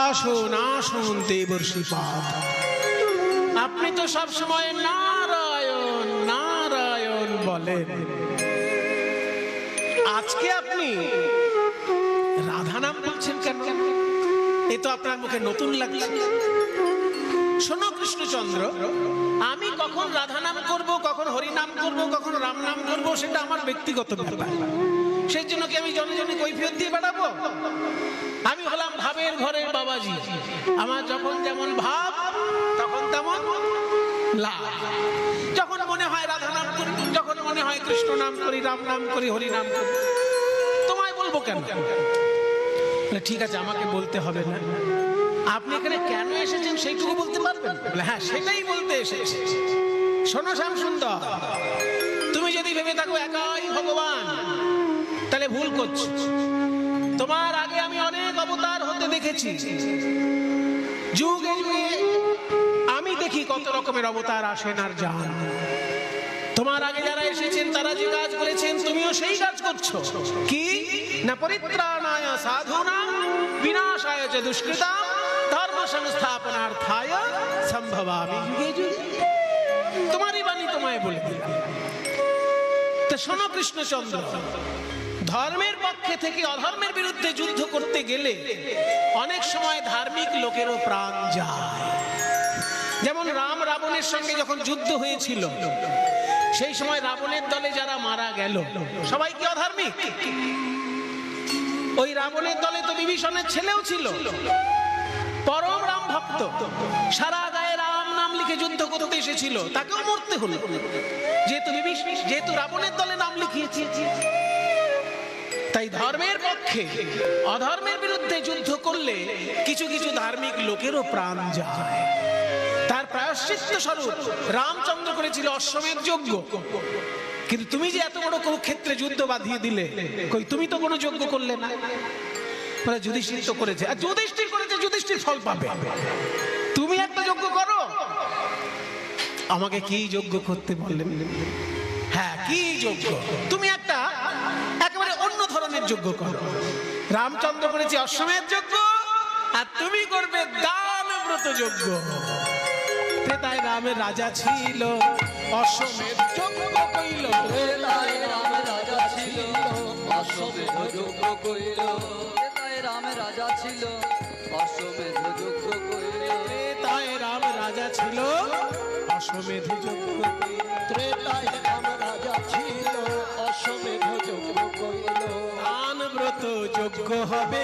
আসুন আসুন দেবর্ষি পাদ। আপনি তো সব সময় নারায়ণ নারায়ণ বলেন, আজকে আপনি রাধা নাম বলছেন কেন? এ তো আপনার মুখে নতুন লাগছে। শোনো কৃষ্ণচন্দ্র, আমি কখন রাধা নাম করব, কখন হরি নাম করব, কখন রাম নাম করব, সেটা আমার ব্যক্তিগত ব্যাপার। সেই জন্য কি আমি জনে জনে কৈফিয়ত দিয়ে বেড়াবো? আমি হলাম ভাবের ঘরের বাবাজি। আমার যখন যেমন ভাব তখন তেমন লাভ। যখন মনে হয় রাধা নাম করি, যখন মনে হয় কৃষ্ণ নাম করি, রাম নাম করি, হরি নাম করি। তোমায় বলবো কেন? ঠিক আছে, আমাকে বলতে হবে না। আপনি এখানে কেন এসেছেন সেইটুকু বলতে পারবেন? হ্যাঁ, সেটাই বলতে এসেছি। শোনো শ্যামসুন্দর, তুমি যদি ভেবে থাকো একাই ভগবান, তাহলে ভুল করছো। তোমার আগে আমি অনেক অবতার হতে দেখেছি। যুগে যুগে আমি দেখি কত রকমের অবতার আসেন আর যান। তোমার আগে যারা এসেছেন তারা যে কাজ করেছেন, তুমিও সেই কাজ করছো। কি না, পরিত্রাণায় সাধুনাং বিনাশায় চ দুষ্কৃতাম ধর্ম সংস্থাপনার্থায় সম্ভবামি যুগে যুগে। তোমারই বাণী তোমায় বলে দিলাম। তো শোনো কৃষ্ণচন্দ্র, ধর্মের পক্ষে থেকে অধর্মের বিরুদ্ধে যুদ্ধ করতে গেলে অনেক সময় ধার্মিক লোকেরও প্রাণ যায়। যেমন রাম রাবণের সঙ্গে যখন যুদ্ধ হয়েছিল, সেই সময় রাবণের দলে যারা মারা গেল সবাই কি অধার্মিক? ওই রাবণের দলে তো বিভীষণের ছেলেও ছিল, পরম রাম ভক্ত, সারা গায়ে রাম নাম লিখে যুদ্ধ করতে এসেছিল, তাকেও মরতে হলো যেহেতু রাবণের দলে নাম লিখিয়েছে। তাই ধর্মের পক্ষে অধর্মের বিরুদ্ধে যুদ্ধ করলে কিছু কিছু ধার্মিক লোকেরও প্রাণ যায়। তার প্রায়শ্চিত্ত স্বরূপ রামচন্দ্র করেছিল অশ্বমেধ যজ্ঞ। কিন্তু তুমি যে এত বড় কুরুক্ষেত্রে যুদ্ধ বাঁধিয়ে দিলে, কই তুমি তো কোনো যজ্ঞ করলে না। যুধিষ্ঠির তো করেছে, আর যুধিষ্ঠির করেছে, যুধিষ্ঠির ফল পাবে। তুমি একটা যজ্ঞ করো। আমাকে কি যজ্ঞ করতে বললেন? হ্যাঁ, কি যজ্ঞ? তুমি একটা একেবারে অন্য ধরনের যজ্ঞ করো। রামচন্দ্র করেছে অশ্বমেধ যজ্ঞ, আর তুমি করবে দানব্রত যজ্ঞ। ত্রেতায় রামের রাজা ছিল, অশ্বমেধ যজ্ঞ কইল। ত্রেতায় রামের রাজা ছিল, অশ্বমেধ যজ্ঞ কইল। ত্রেতায় রামের রাজা ছিল, অশ্বমেধ যজ্ঞ কইল। ত্রেতায় রাম রাজা ছিল, অশ্বমেধ যজ্ঞ কইল। ত্রেতায় রাম রাজা ছিল, অশ্বমেধ যজ্ঞ কইল। দানব্রত যজ্ঞ হবে